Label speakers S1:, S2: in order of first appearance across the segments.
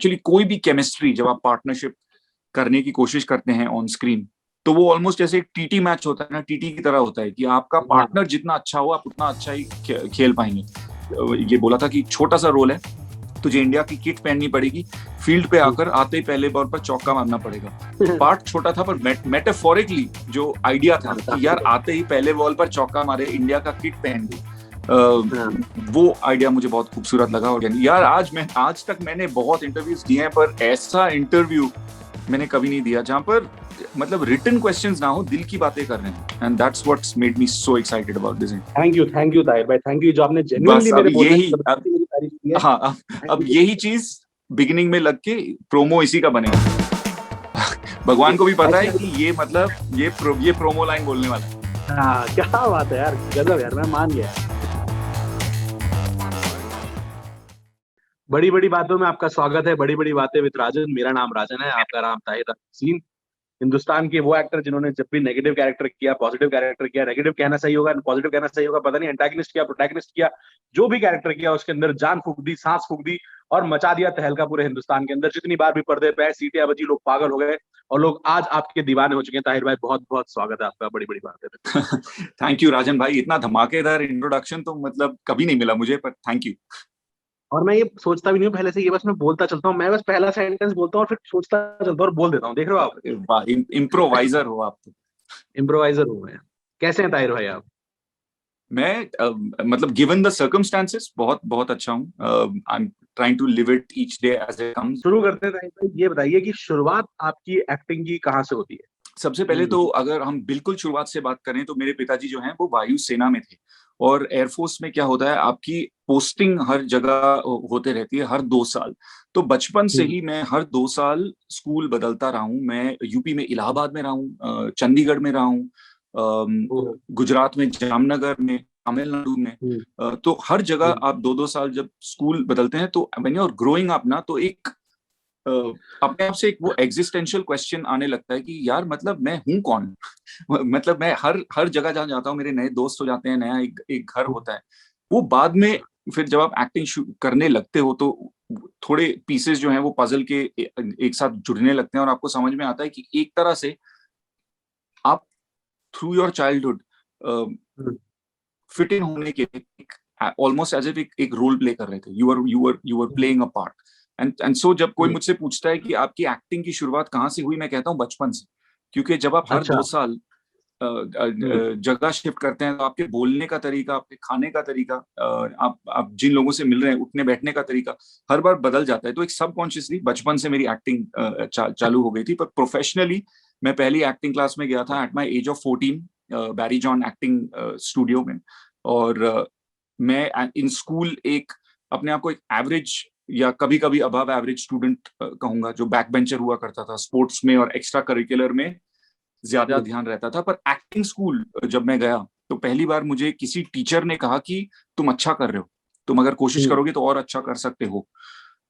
S1: Actually कोई भी chemistry जब आप पार्टनरशिप करने की कोशिश करते हैं ऑन स्क्रीन, तो वो ऑलमोस्ट जैसे एक टीटी मैच होता है ना, टीटी की तरह होता है कि आपका पार्टनर जितना अच्छा हो आप उतना अच्छा ही खेल पाएंगे। ये बोला था कि छोटा सा रोल है, तुझे इंडिया की किट पहननी पड़ेगी, फील्ड पे आकर आते ही पहले बॉल पर चौका मारना पड़ेगा। पार्ट छोटा था पर मेटाफोरिकली जो आइडिया था कि यार आते ही पहले बॉल पर चौका मारे, इंडिया का किट पहन दे, वो आइडिया मुझे बहुत खूबसूरत लगा। और यार आज तक मैंने बहुत इंटरव्यूज दिए हैं, पर ऐसा इंटरव्यू मैंने कभी नहीं दिया जहां पर मतलब रिटन क्वेश्चंस ना हो, दिल की बातें कर रहे हैं। And that's what's made me so excited about this.
S2: Thank you Tahir भाई, थैंक यू जो आपने जेन्युइनली मेरे बोलने की तारीफ की है।
S1: हाँ, अब यही चीज बिगिनिंग में लग के प्रोमो इसी का बनेगा। भगवान को भी पता है कि ये मतलब ये प्रोमो लाइन बोलने वाला है।
S2: हाँ, क्या बात है यार, गजब यार, मैं मान गया। बड़ी बड़ी बातों में आपका स्वागत है, बड़ी बड़ी बातें विद राजन। मेरा नाम राजन है, आपका नाम ताहिर हसीन। हिंदुस्तान के वो एक्टर जिन्होंने जब भी नेगेटिव कैरेक्टर किया, पॉजिटिव कैरेक्टर किया, नेगेटिव कहना सही होगा, पॉजिटिव कहना सही होगा, पता नहीं, एंटागनिस्ट किया, प्रोटैगनिस्ट किया, जो भी कैरेक्टर किया उसके अंदर जान फूंक दी, सांस फूंक दी और मचा दिया तहलका पूरे हिंदुस्तान के अंदर। जितनी बार भी पर्दे पे सीटियां बजी, लोग पागल हो गए और लोग आज आपके दीवाने हो चुके हैं। ताहिर भाई, बहुत बहुत स्वागत है आपका बड़ी बड़ी बातें।
S1: थैंक यू राजन भाई, इतना धमाकेदार इंट्रोडक्शन तो मतलब कभी नहीं मिला मुझे, पर थैंक यू।
S2: और मैं ये सोचता भी नहीं हूँ पहले से, ये बस मैं बोलता चलता हूँ, मैं बस पहला सेंटेंस बोलता हूँ और फिर सोचता चलता हूँ और बोल देता हूँ। देख रहे हो आप,
S1: इम्प्रोवाइजर हो आप तो।
S2: इम्प्रोवाइजर हूँ मैं। कैसे हैं ताहिर भाई आप?
S1: मैं मतलब गिवन द सर्कमस्टांसेस बहुत बहुत अच्छा हूँ। I am trying to live it each day as it comes.
S2: शुरू करते हैं ताहिर भाई, ये बताइए कि शुरुआत आपकी एक्टिंग की कहाँ से होती है?
S1: सबसे पहले तो अगर हम बिल्कुल शुरुआत से बात करें तो मेरे पिताजी जो हैं वो वायु सेना में थे, और एयरफोर्स में क्या होता है, आपकी पोस्टिंग हर जगह होते रहती है हर 2 साल। तो बचपन से ही मैं हर 2 साल स्कूल बदलता रहा हूँ। मैं यूपी में इलाहाबाद में रहा हूँ, चंडीगढ़ में रहा हूँ, गुजरात में जामनगर में, तमिलनाडु में। तो हर जगह आप 2-2 साल जब स्कूल बदलते हैं तो when you are growing up ना, तो एक अपने आप से एक वो एग्जिस्टेंशियल क्वेश्चन आने लगता है कि यार मतलब मैं हूं कौन। मतलब मैं हर हर जगह जहां जाता हूँ मेरे नए दोस्त हो जाते हैं, नया एक घर होता है। वो बाद में फिर जब आप एक्टिंग करने लगते हो तो थोड़े पीसेस जो हैं वो पजल के एक साथ जुड़ने लगते हैं, और आपको समझ में आता है कि एक तरह से आप through your childhood fit in होने के लिए ऑलमोस्ट एज इफ एक रोल प्ले कर रहे थे। You are playing a part. And so जब कोई मुझसे पूछता है कि आपकी एक्टिंग की शुरुआत कहाँ से हुई, मैं कहता हूँ बचपन से। क्योंकि जब आप हर 2 साल जगह शिफ्ट करते हैं तो आपके बोलने का तरीका, आपके खाने का तरीका, आप जिन लोगों से मिल रहे हैं उठने बैठने का तरीका हर बार बदल जाता है। तो एक सबकॉन्शियसली बचपन से मेरी एक्टिंग चालू हो गई थी। पर प्रोफेशनली मैं पहली एक्टिंग क्लास में गया था at my age of 14, Barry John acting studio में। और मैं इन स्कूल एक अपने आप को एक एवरेज या कभी कभी अबव एवरेज स्टूडेंट कहूंगा, जो बैक बेंचर हुआ करता था। स्पोर्ट्स में और एक्स्ट्रा करिकुलर में ज्यादा ध्यान रहता था। पर एक्टिंग स्कूल जब मैं गया तो पहली बार मुझे किसी टीचर ने कहा कि तुम अच्छा कर रहे हो, तुम अगर कोशिश करोगे तो और अच्छा कर सकते हो।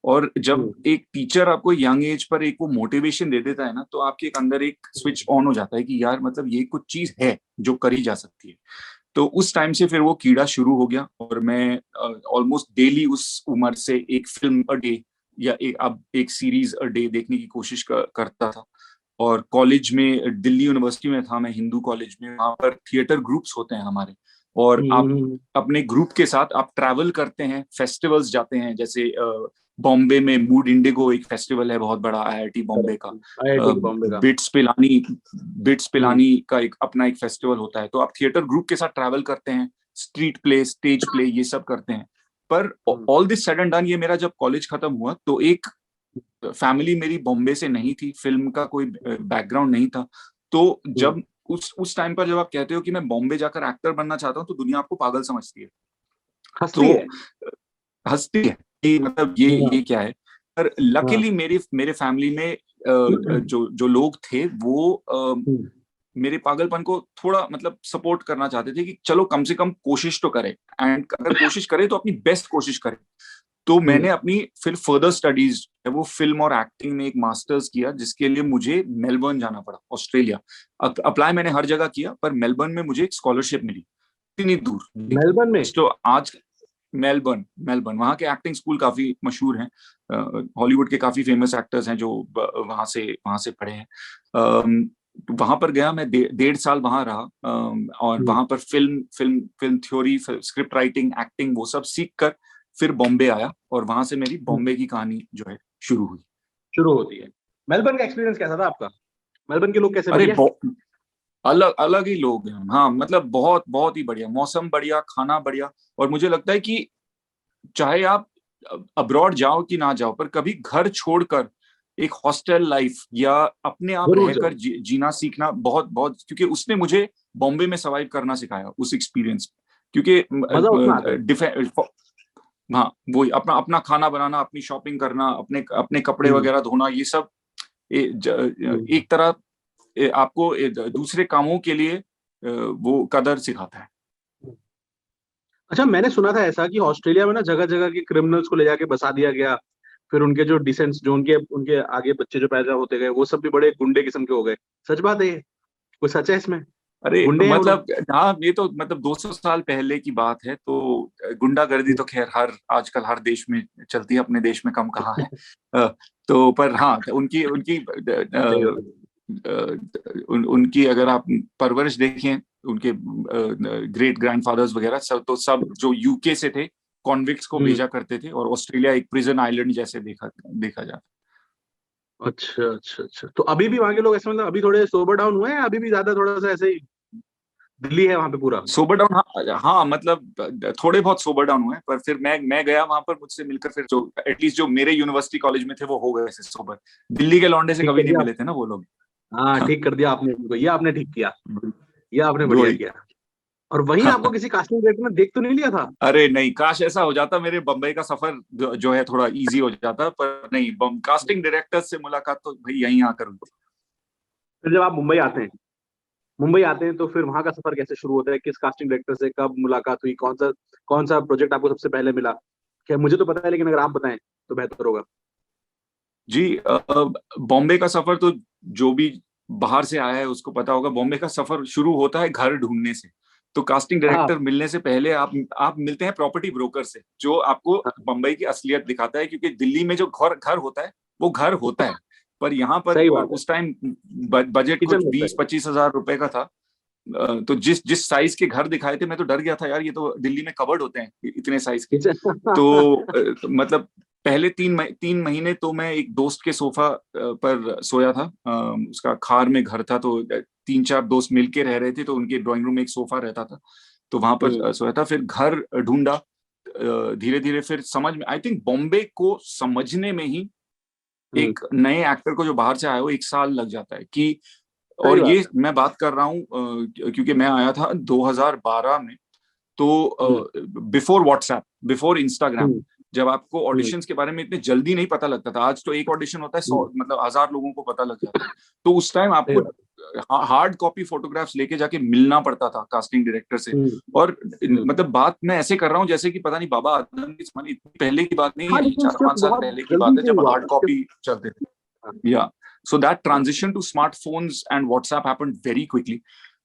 S1: और जब एक टीचर आपको यंग एज पर एक वो मोटिवेशन दे देता है ना, तो आपके अंदर एक स्विच ऑन हो जाता है कि यार मतलब ये कुछ चीज है जो करी जा सकती है। तो उस टाइम से फिर वो कीड़ा शुरू हो गया, और मैं ऑलमोस्ट डेली उस उम्र से एक फिल्म अ डे या अब एक सीरीज अ डे देखने की कोशिश करता था। और कॉलेज में, दिल्ली यूनिवर्सिटी में था मैं, हिंदू कॉलेज में, वहां पर थिएटर ग्रुप्स होते हैं हमारे। और आप अपने ग्रुप के साथ आप ट्रैवल करते हैं, फेस्टिवल्स जाते हैं। जैसे बॉम्बे में मूड इंडिगो एक फेस्टिवल है बहुत बड़ा, आईआईटी बॉम्बे का। बिट्स पिलानी का एक अपना एक फेस्टिवल होता है। तो आप थिएटर ग्रुप के साथ ट्रैवल करते हैं, स्ट्रीट प्ले, स्टेज प्ले, ये सब करते हैं। पर all this said and done, ये मेरा जब कॉलेज खत्म हुआ तो एक फैमिली मेरी बॉम्बे से नहीं थी, फिल्म का कोई बैकग्राउंड नहीं था। तो जब उस टाइम पर जब आप कहते हो कि मैं बॉम्बे जाकर एक्टर बनना चाहता हूँ, तो दुनिया आपको पागल समझती है, हंसती है कि मतलब ये क्या है। पर लकीली मेरे फैमिली में जो लोग थे वो मेरे पागलपन को थोड़ा मतलब सपोर्ट करना चाहते थे कि चलो कम से कम कोशिश तो करें, एंड अगर कोशिश करें तो अपनी बेस्ट कोशिश करें। तो मैंने अपनी फिर फर्दर स्टडीज वो फिल्म और एक्टिंग में एक मास्टर्स किया, जिसके लिए मुझे मेलबर्न जाना पड़ा, ऑस्ट्रेलिया। अप्लाई मैंने हर जगह किया, पर मेलबर्न में मुझे एक स्कॉलरशिप मिली इतनी दूर।
S2: मेलबर्न में?
S1: तो आज मेलबर्न, मेलबर्न, वहाँ के एक्टिंग स्कूल काफी मशहूर हैं। हॉलीवुड के काफी फेमस एक्टर्स हैं जो वहां से पढ़े हैं। वहां पर गया मैं, 1.5 साल वहां रहा, और वहां पर film theory, script writing, acting वो सब सीख कर फिर बॉम्बे आया, और वहां से मेरी बॉम्बे की कहानी जो है
S2: शुरू होती है। मेलबर्न का एक्सपीरियंस कैसा था आपका? मेलबर्न के लोग कैसे?
S1: अरे
S2: बढ़िया?
S1: अलग अलग ही लोग हैं, हाँ, मतलब बहुत बहुत ही बढ़िया, मौसम बढ़िया, खाना बढ़िया। और मुझे लगता है कि चाहे आप अब्रॉड जाओ कि ना जाओ, पर कभी घर छोड़कर एक हॉस्टल लाइफ या अपने आप
S2: जरूर
S1: रहकर
S2: जरूर।
S1: जीना सीखना बहुत बहुत, क्योंकि उसने मुझे बॉम्बे में सर्वाइव करना सिखाया, उस एक्सपीरियंस। क्योंकि
S2: मजा उसमें आता है।
S1: हाँ, वो अपना अपना खाना बनाना, अपनी शॉपिंग करना, अपने अपने कपड़े
S2: हम्म
S1: वगैरह धोना, ये सब
S2: हम्म।
S1: एक तरह आपको दूसरे कामों के लिए वो कदर सिखाता है।
S2: अच्छा, मैंने सुना था ऐसा कि ऑस्ट्रेलिया में ना जगह जगह के क्रिमिनल्स को ले जाके बसा दिया गया, फिर उनके जो डिसेंट्स, जो उनके उनके आगे बच्चे जो पैदा होते गए, वो सब भी बड़े गुंडे किस्म के हो गए। सच बात है ये? कोई सच है इसमें?
S1: अरे
S2: गुंडे हैं वो लोग?
S1: मतलब, हाँ, ये तो मतलब 200 साल पहले की बात है, तो गुंडागर्दी तो खैर आजकल हर देश में चलती है, अपने देश में कम कहाँ है। अ, तो पर हाँ, उनकी उनकी
S2: सही बात है।
S1: उनकी अगर आप परवरिश देखें, उनके ग्रेट ग्रैंडफादर्स वगैरह सब, तो सब जो यूके से थे, कॉन्विक्ट्स को
S2: हम्म।
S1: भेजा करते थे, और ऑस्ट्रेलिया एक प्रिजन आइलैंड जैसे देखा देखा जाता।
S2: अच्छा अच्छा अच्छा, तो अभी भी वहां के लोग ऐसे, मतलब अभी थोड़े सोबर डाउन हुए हैं, अभी भी ज्यादा थोड़ा सा ऐसे ही दिल्ली है वहां पे पूरा?
S1: सोबर डाउन, हाँ हाँ, मतलब थोड़े बहुत सोबर डाउन हुए, पर फिर मैं गया वहां पर, मुझसे मिलकर फिर जो एटलीस्ट जो मेरे यूनिवर्सिटी कॉलेज में थे वो हो गए सोबर। दिल्ली के लौंडे से
S2: ठीक
S1: कभी
S2: कर
S1: नहीं
S2: दिया।
S1: मिले थे ना वो लोग।
S2: हाँ, ठीक कर दिया आपने उनको, ये आपने ठीक किया। ये आपने बढ़िया
S1: वही।
S2: किया। और वहीं आपको किसी कास्टिंग डायरेक्टर ने देख तो नहीं लिया था?
S1: अरे नहीं, काश ऐसा हो जाता, मेरे बम्बई का सफर जो है थोड़ा इजी हो जाता, पर नहीं, कास्टिंग डायरेक्टर से मुलाकात तो भाई यहीं आकर हुई थी।
S2: फिर जब आप मुंबई आते हैं, मुंबई आते हैं तो फिर वहां का सफर कैसे शुरू होता है? किस कास्टिंग डायरेक्टर से कब मुलाकात हुई? कौन सा प्रोजेक्ट आपको सबसे पहले मिला? क्या मुझे तो पता है, लेकिन अगर आप बताएं तो बेहतर होगा।
S1: जी, बॉम्बे का सफर तो जो भी बाहर से आया है उसको पता होगा, बॉम्बे का सफर शुरू होता है घर ढूंढने से। तो कास्टिंग
S2: हाँ
S1: डायरेक्टर मिलने से पहले आप मिलते हैं प्रॉपर्टी ब्रोकर से, जो आपको
S2: हाँ।
S1: बम्बई की असलियत दिखाता है, क्योंकि दिल्ली में जो घर घर होता है वो घर होता है, पर यहाँ पर
S2: सही बात है।
S1: उस टाइम बजट
S2: किचन
S1: कुछ
S2: होता
S1: 20-25 हजार रुपए का था। तो जिस जिस साइज के घर दिखाए थे, मैं तो डर गया था यार, ये तो दिल्ली में कबर्ड होते हैं इतने साइज के।
S2: किचन।
S1: तो मतलब पहले 3 महीने तो मैं एक दोस्त के सोफा पर सोया था। उसका खार में घर था, तो 3-4 दोस्त मिलके रह रहे थे, तो उनके ड्राइंग रूम में एक सोफा रहता था, तो वहां पर
S2: हम्म
S1: सोया था। फिर घर ढूंढा, धीरे धीरे फिर समझ में, आई थिंक बॉम्बे को समझने में ही
S2: हम्म।
S1: एक नए एक्टर को जो बाहर से आया हो 1 साल लग जाता है कि।
S2: सही
S1: और
S2: बात
S1: ये
S2: है।
S1: मैं बात कर रहा हूँ क्योंकि मैं आया था 2012 में,
S2: हम्म
S1: तो बिफोर व्हाट्सएप, बिफोर इंस्टाग्राम,
S2: हम्म
S1: जब आपको
S2: हम्म
S1: ऑडिशंस के बारे में इतने जल्दी नहीं पता लगता था। आज तो एक ऑडिशन होता है, 100
S2: हम्म।
S1: मतलब 1000 लोगों को पता लग जाता है। तो उस टाइम
S2: सही
S1: आपको
S2: बात।
S1: हार्ड कॉपी फोटोग्राफ्स लेके जाके मिलना पड़ता था कास्टिंग डायरेक्टर से।
S2: हम्म
S1: और
S2: हम्म।
S1: मतलब बात मैं ऐसे कर रहा हूँ जैसे कि पता नहीं बाबा आदम की जमाने, इतनी पहले की बात नहीं
S2: हाँ,
S1: है, ये
S2: लेकिन
S1: चार
S2: शिफ्ट
S1: पांच साल
S2: बहुत
S1: पहले की
S2: जल्दी
S1: बात है,
S2: से
S1: जब
S2: हुआ
S1: हार्ड
S2: शिफ्ट।
S1: कॉपी चलते थे। Yeah. So that transition to smartphones and WhatsApp happened very quickly.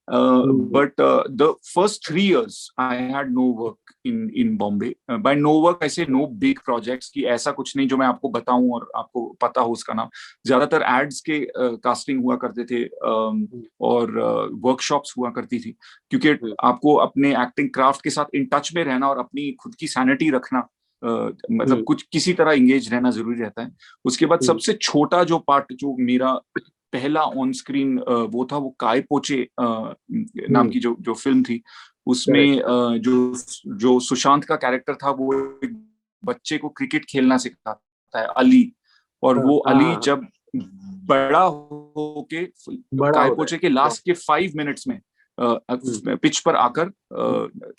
S2: Hmm
S1: But the first 3 years, I had no work in Bombay. By no work, I say no big projects कि ऐसा कुछ नहीं जो मैं आपको बताऊं और आपको पता हो उसका नाम। ज्यादातर एड्स के कास्टिंग हुआ करते थे, और वर्कशॉप्स हुआ करती थी, क्योंकि
S2: हम्म
S1: आपको अपने एक्टिंग क्राफ्ट के साथ इन टच में रहना और अपनी खुद की सैनिटी रखना, मतलब
S2: हम्म
S1: कुछ किसी तरह एंगेज रहना जरूरी रहता है। उसके बाद
S2: हम्म।
S1: सबसे छोटा जो पार्ट जो मेरा पहला ऑन स्क्रीन वो था, वो काय पोचे नाम की जो जो फिल्म थी, उसमें
S2: करेक्ट।
S1: जो जो सुशांत का कैरेक्टर था, वो एक बच्चे को क्रिकेट खेलना सिखाता है, अली। और
S2: हाँ
S1: वो
S2: हाँ
S1: अली
S2: हाँ हाँ।
S1: जब बड़ा होके
S2: बड़ा
S1: काय
S2: होता है।
S1: पोचे के लास्ट के 5 मिनट्स में
S2: हम्म।
S1: पिच पर आकर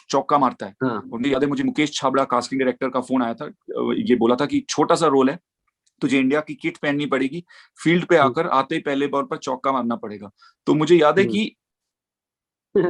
S1: चौका मारता है।
S2: हाँ।
S1: और मुझे याद है, मुझे मुकेश छाबड़ा कास्टिंग डायरेक्टर का फोन आया था, ये बोला था कि छोटा सा रोल है, तुझे इंडिया की किट पहननी पड़ेगी, फील्ड पे
S2: हम्म
S1: आकर आते ही पहले बॉल पर चौका मारना पड़ेगा। तो मुझे याद है
S2: हम्म।
S1: कि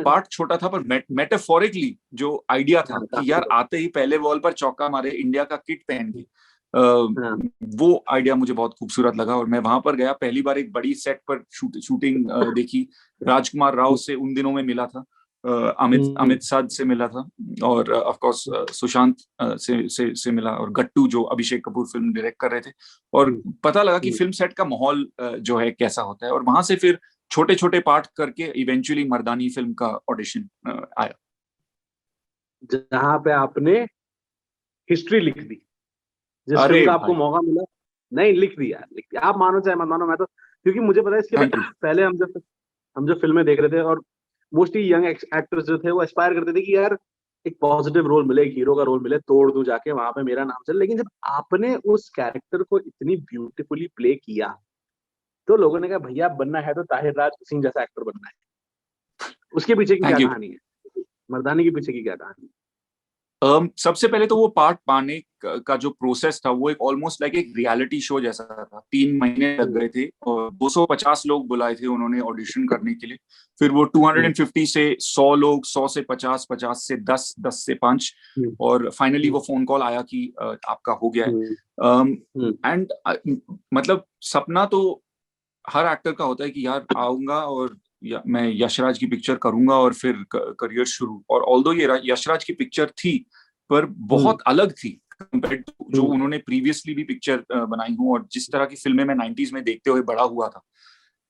S1: पार्ट छोटा था, पर मेटाफोरिकली जो आइडिया था
S2: हाँ,
S1: कि
S2: काफी
S1: यार
S2: बड़ा।
S1: आते ही पहले बॉल पर चौका मारे, इंडिया का किट पहन के,
S2: हाँ।
S1: वो आइडिया मुझे बहुत खूबसूरत लगा। और मैं वहां पर गया पहली बार, एक बड़ी सेट पर शूटिंग देखी, राजकुमार राव से उन दिनों में मिला था। अमित साध से मिला था, और ऑफ कोर्स सुशांत से मिला, और गट्टू जो अभिषेक कपूर फिल्म डायरेक्ट कर रहे थे, और पता लगा कि फिल्म सेट का माहौल जो है कैसा होता है, और वहां से फिर छोटे छोटे पार्ट करके इवेंचुअली मर्दानी फिल्म का ऑडिशन आया,
S2: जहां पे आपने हिस्ट्री लिख दी, जिस
S1: अरे
S2: फिल्म का आपको
S1: भाई
S2: मौका मिला। नहीं, लिख दिया, लिख दिया। आप मानो चाहे मत मानो, मैं तो, क्योंकि मुझे पता है इसके
S1: थैंक यू।
S2: पहले हम जब फिल्में देख रहे थे, और मोस्टली यंग एक्टर्स जो थे वो एस्पायर करते थे कि यार एक पॉजिटिव रोल मिले, एक हीरो का रोल मिले, तोड़ दूं जाके वहां पे मेरा नाम चले। लेकिन जब आपने उस कैरेक्टर को इतनी ब्यूटीफुली प्ले किया, तो लोगों ने कहा भैया बनना है तो ताहिर राज सिंह जैसा एक्टर बनना है। उसके पीछे की क्या
S1: थैंक यू।
S2: कहानी है, मर्दानी के पीछे की क्या कहानी है?
S1: सबसे पहले तो वो पार्ट पाने का जो प्रोसेस था वो एक ऑलमोस्ट लाइक एक रियलिटी शो जैसा था। 3 महीने लग गए थे, और 250 लोग बुलाए थे उन्होंने ऑडिशन करने के लिए। फिर वो 250 से 100 लोग, 100 से 50, 50 से 10, 10 से 5, और फाइनली वो फोन कॉल आया कि आपका हो गया है। एंड मतलब सपना तो हर एक्टर का होता है कि यार आऊंगा और मैं यशराज की पिक्चर करूंगा और फिर करियर शुरू। और ऑल्दो ये यशराज की पिक्चर थी, पर बहुत अलग थी कंपेयर टू जो उन्होंने प्रीवियसली भी पिक्चर बनाई हूँ, और जिस तरह की फिल्में मैं 90s में देखते हुए बड़ा हुआ था।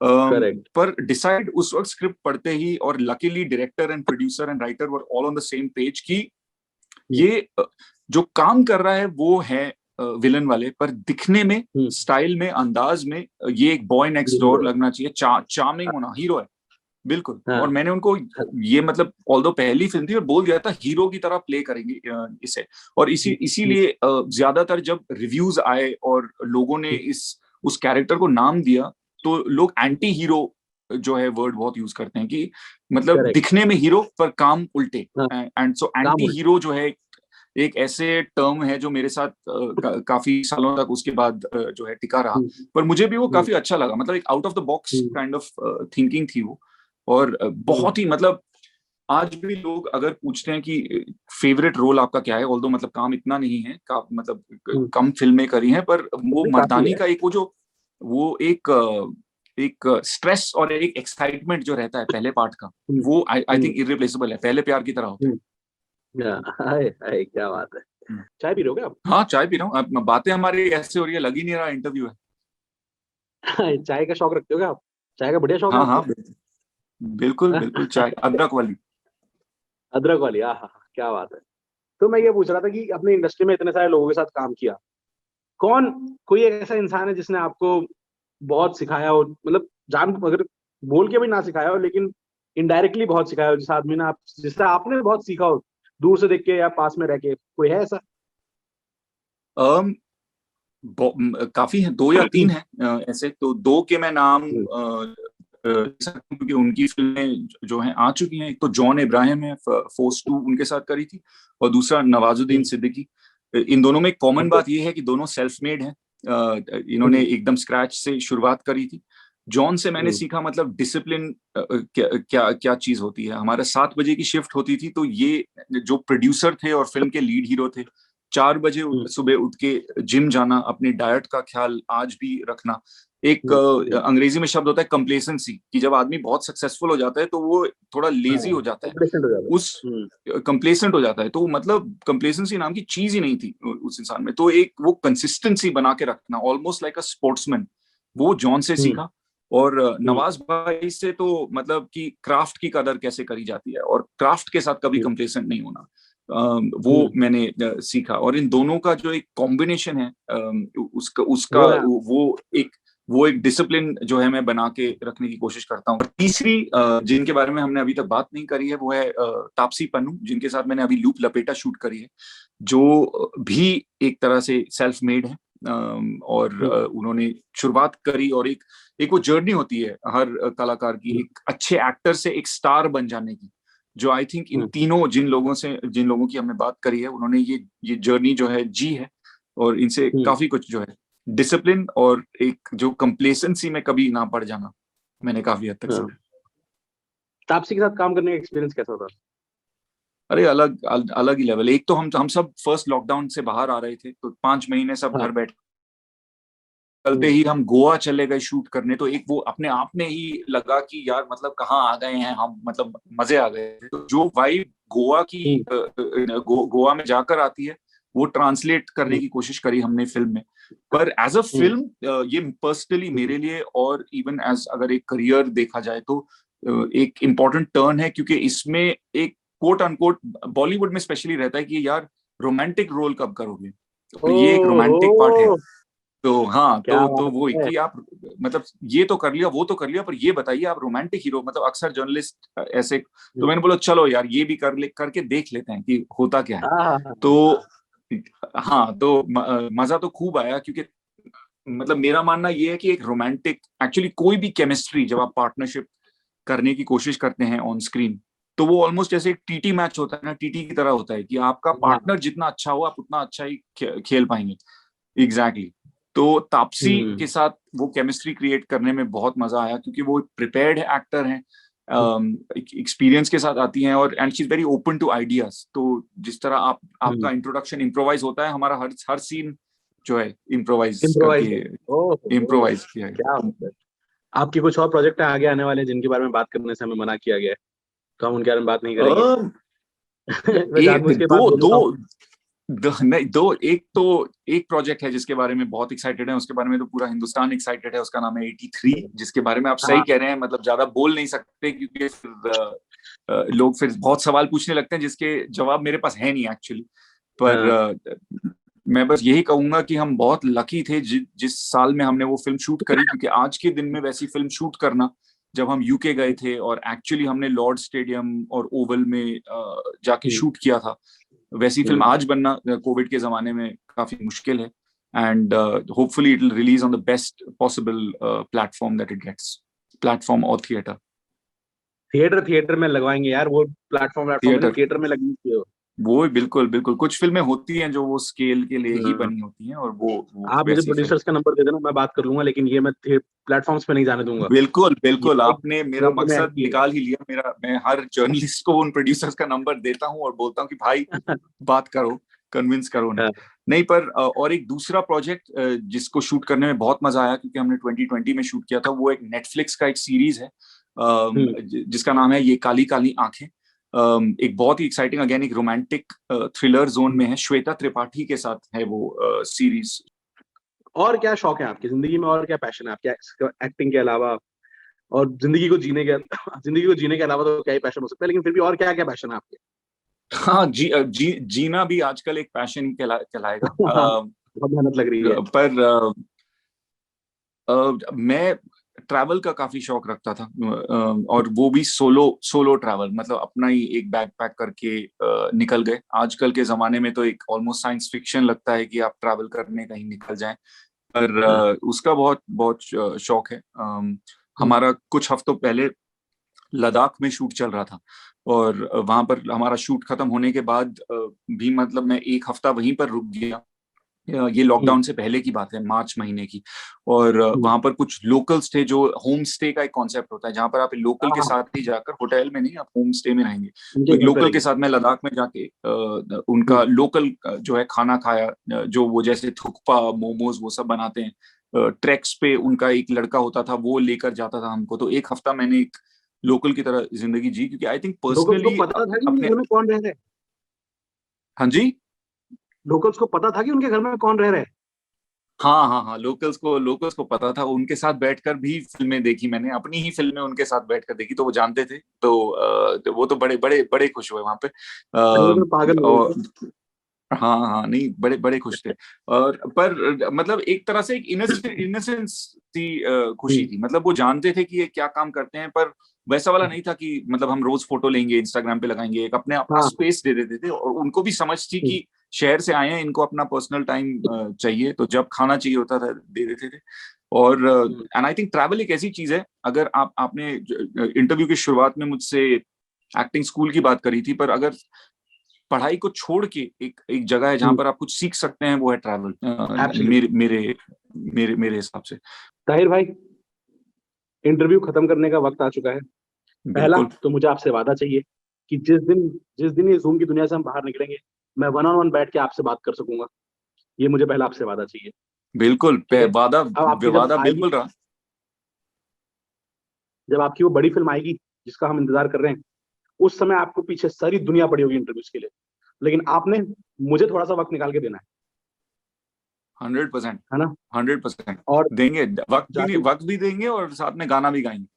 S1: पर डिसाइड उस वक्त स्क्रिप्ट पढ़ते ही, और luckily director and producer and writer were all on the same page कि ये जो काम कर रहा है वो है विलन वाले, पर दिखने में, स्टाइल में, अंदाज में ये एक बॉय नेक्स्ट डोर लगना चाहिए, चार्मिंग होना, हीरो है बिल्कुल। और मैंने उनको ये मतलब ऑल्दो पहली फिल्म थी, और बोल दिया था हीरो की तरह प्ले करेंगे इसे। और इसीलिए ज्यादातर जब रिव्यूज आए और लोगों ने उस कैरेक्टर को नाम दिया, तो लोग एंटी हीरो जो है वर्ड बहुत यूज करते हैं कि मतलब दिखने में हीरो पर काम उल्टे। एंड सो एंटी हीरो जो है एक ऐसे टर्म है जो मेरे साथ काफी सालों तक उसके बाद जो है टिका रहा। पर मुझे भी वो काफी अच्छा लगा, मतलब एक out of the box kind of thinking थी वो। और बहुत ही मतलब आज भी लोग अगर पूछते हैं कि फेवरेट रोल आपका क्या है, ऑल्दो मतलब काम इतना नहीं है, मतलब कम फिल्में करी हैं, पर वो मर्दानी का एक वो एक स्ट्रेस और एक एक्साइटमेंट जो रहता है पहले पार्ट का, वो आई थिंक इररिप्लेसेबल है, पहले प्यार की तरह होता है।
S2: क्या बात है। चाय पी रहे हो क्या आप?
S1: हाँ, चाय पी रहा हूँ। अब बातें हमारी ऐसे हो रही है, लग ही नहीं रहा इंटरव्यू है।
S2: चाय का शौक रखते हो क्या आप? चाय का बढ़िया शौक है
S1: हाँ हाँ,
S2: आपको?
S1: बिल्कुल बिल्कुल, चाय अदरक वाली।
S2: अदरक वाली, हाँ, क्या बात है। तो मैं ये पूछ रहा था कि अपनी इंडस्ट्री में इतने सारे लोगों के साथ काम किया, कोई एक ऐसा इंसान है जिसने आपको बहुत सिखाया हो, मतलब जान अगर बोल के भी ना सिखाया हो, लेकिन इनडायरेक्टली बहुत सिखाया हो, जिस आदमी ने जिससे आपने बहुत सीखा हो, दूर से देख के या पास में रह के, कोई है ऐसा?
S1: काफी है, 2 या 3 है ऐसे। तो 2 के मैं नाम क्योंकि उनकी फिल्में जो हैं आ चुकी हैं। एक तो जॉन इब्राहिम है, फोर्स 2 उनके साथ करी थी, और दूसरा नवाजुद्दीन सिद्दीकी। इन दोनों में एक कॉमन बात ये है कि दोनों सेल्फ मेड हैं। इन्होंने एकदम स्क्रैच से शुरुआत करी थी। जॉन से मैंने सीखा मतलब डिसिप्लिन क्या चीज होती है। हमारा 7 बजे की शिफ्ट होती थी, तो ये जो प्रोड्यूसर थे और फिल्म के लीड हीरो थे, 4 बजे सुबह उठ के जिम जाना, अपनी डाइट का ख्याल आज भी रखना। एक अंग्रेजी में शब्द होता है कंप्लेसेंसी, कि जब आदमी बहुत सक्सेसफुल हो जाता है तो वो थोड़ा लेजी हो जाता है, उस कंप्लेसेंट हो जाता है। तो मतलब कंप्लेसेंसी नाम की चीज ही नहीं थी उस इंसान में। तो एक वो कंसिस्टेंसी बना के रखना, ऑलमोस्ट लाइक अ स्पोर्ट्समैन, वो जॉन से सीखा। और नवाज भाई से तो मतलब कि क्राफ्ट की कदर कैसे करी जाती है, और क्राफ्ट के साथ कभी कंप्लेसेंट नहीं होना, वो मैंने सीखा। और इन दोनों का जो एक कॉम्बिनेशन है, उसका वो एक डिसिप्लिन जो है मैं बना के रखने की कोशिश करता हूँ। तीसरी जिनके बारे में हमने अभी तक बात नहीं करी है, वो है तापसी पन्नू, जिनके साथ मैंने अभी लूप लपेटा शूट करी है, जो भी एक तरह से सेल्फ मेड है। और उन्होंने शुरुआत करी, और एक वो जर्नी होती है हर कलाकार की, एक अच्छे एक्टर से एक स्टार बन जाने की, जो आई थिंक इन तीनों जिन लोगों की हमने बात करी है, उन्होंने ये जर्नी जो है जी है। और इनसे काफी कुछ जो है डिसिप्लिन और एक जो कंप्लेसेंसी में कभी ना पड़ जाना, मैंने काफी हद तक सीखा।
S2: तापसी के साथ काम करने का एक्सपीरियंस कैसा था?
S1: अरे अलग ही लेवल। एक तो हम सब फर्स्ट लॉकडाउन से बाहर आ रहे थे, तो 5 महीने सब घर बैठ कल पे ही हम गोवा चले गए शूट करने, तो एक वो अपने आप में ही लगा कि यार मतलब कहाँ आ गए हैं हम, मतलब मजे आ गए। तो जो वाइब गोवा की गोवा में जाकर आती है, वो ट्रांसलेट करने की कोशिश करी हमने फिल्म में। पर एज अ फिल्म ये पर्सनली मेरे लिए, और इवन एज अगर एक करियर देखा जाए तो एक इम्पोर्टेंट टर्न है, क्योंकि इसमें एक कोट अनकोट बॉलीवुड में स्पेशली रहता है कि यार रोमांटिक रोल कब करोगे, तो ये एक रोमांटिक पार्ट है। तो हाँ,
S2: क्या
S1: तो
S2: बात
S1: वो
S2: है।
S1: कि आप मतलब ये तो कर लिया, वो तो कर लिया, पर ये बताइए आप रोमांटिक हीरो, मतलब अक्सर जर्नलिस्ट ऐसे, तो मैंने बोला चलो यार ये भी करके देख लेते हैं कि होता क्या है। तो हाँ, तो मजा तो खूब आया, क्योंकि मतलब मेरा मानना ये है कि एक रोमांटिक, एक्चुअली कोई भी केमिस्ट्री जब आप पार्टनरशिप करने की कोशिश करते हैं ऑन स्क्रीन, तो वो ऑलमोस्ट जैसे एक टीटी मैच होता है ना, टीटी की तरह होता है कि आपका पार्टनर जितना अच्छा हो आप उतना अच्छा ही खेल पाएंगे। एग्जैक्टली। तो तापसी के साथ वो केमिस्ट्री क्रिएट करने में बहुत मजा आया, क्योंकि वो प्रिपेयर्ड एक्टर हैं, एक्सपीरियंस के साथ आती हैं, और and she is very open to ideas. तो जिस तरह आपका इंट्रोडक्शन इम्प्रोवाइज होता है, हमारा हर सीन जो है इम्प्रोवाइज करके इम्प्रोवाइज किया है।
S2: क्या आपकी कुछ और प्रोजेक्ट है आगे आने वाले जिनके बारे में बात करने से हमें मना किया गया है, तो हम उनके बारे में बात नहीं करेंगे? मैं जानबूझ के बात बोल रहा हूँ।
S1: नहीं, एक प्रोजेक्ट है जिसके बारे में बहुत एक्साइटेड है, उसके बारे में तो पूरा हिंदुस्तान एक्साइटेड है, उसका नाम है 83, जिसके बारे में आप सही कह रहे हैं, मतलब ज्यादा बोल नहीं सकते, क्योंकि फिर लोग फिर बहुत सवाल पूछने लगते हैं जिसके जवाब मेरे पास है नहीं एक्चुअली। पर मैं बस यही कहूंगा कि हम बहुत लकी थे जिस साल में हमने वो फिल्म शूट करी, क्योंकि आज के दिन में वैसी फिल्म शूट करना, जब हम यूके गए थे और एक्चुअली हमने लॉर्ड स्टेडियम और ओवल में जाके शूट किया था, वैसी फिल्म आज बनना कोविड के जमाने में काफी मुश्किल है। And hopefully it will release on the best possible platform that it gets, platform और थिएटर।
S2: थिएटर में लगवाएंगे यार, वो प्लेटफॉर्म थिएटर में लगनी चाहिए।
S1: वो बिल्कुल बिल्कुल, कुछ फिल्में होती हैं जो वो स्केल के लिए ही बनी होती हैं, और वो
S2: आप मुझे
S1: वैसी
S2: प्रोड्यूसर्स का नंबर दे देना, मैं बात कर लूंगा, लेकिन ये मैं प्लेटफॉर्म्स पे नहीं जाने दूंगा।
S1: बिल्कुल बिल्कुल,
S2: ये
S1: आपने मेरा मकसद निकाल ही लिया। मैं हर जर्नलिस्ट को उन प्रोड्यूसर्स का नंबर देता हूं और बोलता हूं कि भाई बात करो, कन्विंस करो उन्हें। नहीं, पर और एक दूसरा प्रोजेक्ट जिसको शूट करने में बहुत मजा आया, क्योंकि हमने 2020 में शूट किया था, वो एक नेटफ्लिक्स का एक सीरीज है जिसका नाम है ये काली काली आंखें। एक बहुत ही एक्साइटिंग, अगेन एक रोमांटिक थ्रिलर जोन में है, श्वेता त्रिपाठी के साथ है वो सीरीज।
S2: और क्या शौक है आपकी जिंदगी में, और क्या पैशन है आपके एक्टिंग के अलावा? और जिंदगी को जीने के अलावा तो क्या ही पैशन हो सकता है, लेकिन फिर भी और क्या क्या पैशन है आपके?
S1: हाँ, जीना भी आजकल एक पैशन ही कहलाएगा।
S2: बहुत मेहनत लग रही है।
S1: पर मैं ट्रैवल का काफी शौक रखता था, और वो भी सोलो ट्रैवल, मतलब अपना ही एक बैग पैक करके निकल गए। आजकल के जमाने में तो एक ऑलमोस्ट साइंस फिक्शन लगता है कि आप ट्रैवल करने कहीं निकल जाएं, पर उसका बहुत बहुत शौक है। हमारा कुछ हफ्तों पहले लद्दाख में शूट चल रहा था, और वहां पर हमारा शूट खत्म होने के बाद भी मतलब मैं एक हफ्ता वहीं पर रुक गया। ये लॉकडाउन से पहले की बात है, मार्च महीने की। और वहां पर कुछ लोकल्स थे, जो होम स्टे का एक कॉन्सेप्ट होता है, जहां पर आप लोकल के साथ ही जाकर, होटल में नहीं, आप होम स्टे में रहेंगे। तो एक लोकल के साथ मैं लद्दाख में जाके उनका लोकल जो है खाना खाया, जो वो जैसे थुक्पा मोमोज वो सब बनाते हैं। ट्रैक्स पे उनका एक लड़का होता था, वो लेकर जाता था हमको। तो एक हफ्ता मैंने एक लोकल की तरह जिंदगी जी, क्योंकि आई थिंक
S2: लोकल्स को
S1: पर्सनली
S2: पता था कि
S1: अपने।
S2: घर में कौन रह रहे?
S1: हाँ जी।
S2: लोकल्स को पता था कि उनके घर में कौन रह रहे?
S1: हाँ हाँ हाँ, लोकल्स को पता था। उनके साथ बैठकर भी फिल्में देखी मैंने, अपनी ही फिल्में उनके साथ बैठकर देखी, तो वो जानते थे। तो वो तो बड़े बड़े बड़े खुश हुए वहां पे।
S2: पागल हो
S1: और
S2: गए।
S1: हाँ हाँ, नहीं, बड़े बड़े खुश थे। और पर मतलब एक तरह से एक इनोसेंस सी खुशी थी, मतलब वो जानते थे कि ये क्या काम करते हैं, पर वैसा वाला नहीं था कि मतलब हम रोज फोटो लेंगे इंस्टाग्राम पे लगाएंगे। एक अपने अपना स्पेस दे देते थे, और उनको भी समझ थी कि शहर से आए हैं, इनको अपना पर्सनल टाइम चाहिए, तो जब खाना चाहिए होता था दे देते थे। और एंड आई थिंक ट्रैवल एक ऐसी चीज है, अगर आपने इंटरव्यू की शुरुआत में मुझसे एक्टिंग स्कूल की बात करी थी, पर अगर पढ़ाई को छोड़ के एक जगह है जहां पर आप कुछ सीख सकते हैं, वो है ट्रैवल, मेरे मेरे मेरे मेरे हिसाब से।
S2: ताहिर भाई, इंटरव्यू खत्म करने का वक्त आ चुका है। पहला
S1: बिल्कुल।
S2: तो मुझे आपसे वादा चाहिए कि जिस दिन ये जूम की दुनिया से हम बाहर निकलेंगे, मैं वन ऑन वन बैठ के आपसे बात कर सकूंगा। ये मुझे पहला आपसे वादा चाहिए।
S1: बिल्कुल वादा विवादा बिल्कुल रहा।
S2: जब आपकी वो बड़ी फिल्म आएगी जिसका हम इंतजार कर रहे हैं, उस समय आपको पीछे सारी दुनिया पड़ी होगी इंटरव्यूज के लिए, लेकिन आपने मुझे थोड़ा सा वक्त निकाल के देना है।
S1: 100%,
S2: है ना?
S1: 100%
S2: और
S1: देंगे, वक्त भी देंगे और साथ में गाना भी गाएंगे।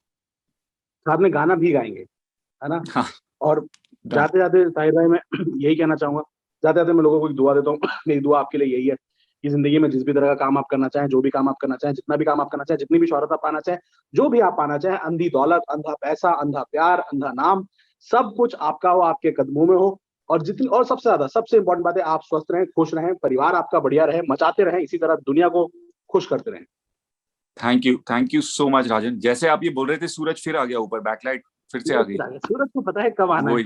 S2: है ना?
S1: हाँ,
S2: और जाते जाते ताहिर भाई मैं यही कहना चाहूंगा, जाते जाते मैं लोगों को एक दुआ देता हूँ मेरी दुआ आपके लिए यही है कि जिंदगी में जिस भी तरह का काम आप करना चाहें, जो भी काम आप करना चाहें, जितना भी काम आप करना चाहें, जितनी भी शोहरत आप पाना चाहें, जो भी आप पाना चाहें, अंधी दौलत, अंधा पैसा, अंधा प्यार, अंधा नाम, सब कुछ आपका हो, आपके कदमों में हो। और जितनी, और सबसे ज्यादा सबसे इंपॉर्टेंट बात है, आप स्वस्थ रहें, खुश रहें, परिवार आपका बढ़िया रहे, मचाते रहें इसी तरह, दुनिया को खुश करते रहें।
S1: थैंक यू सो मच राजन। जैसे आप ये बोल रहे थे, सूरज फिर आ गया ऊपर, बैकलाइट फिर से आ गई।
S2: सूरज को पता है कब आना
S1: वही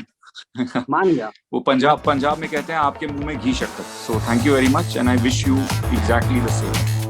S2: है, मान गया।
S1: वो पंजाब में कहते हैं आपके मुंह में घी शक्कर। So thank you very much and I wish you exactly the same.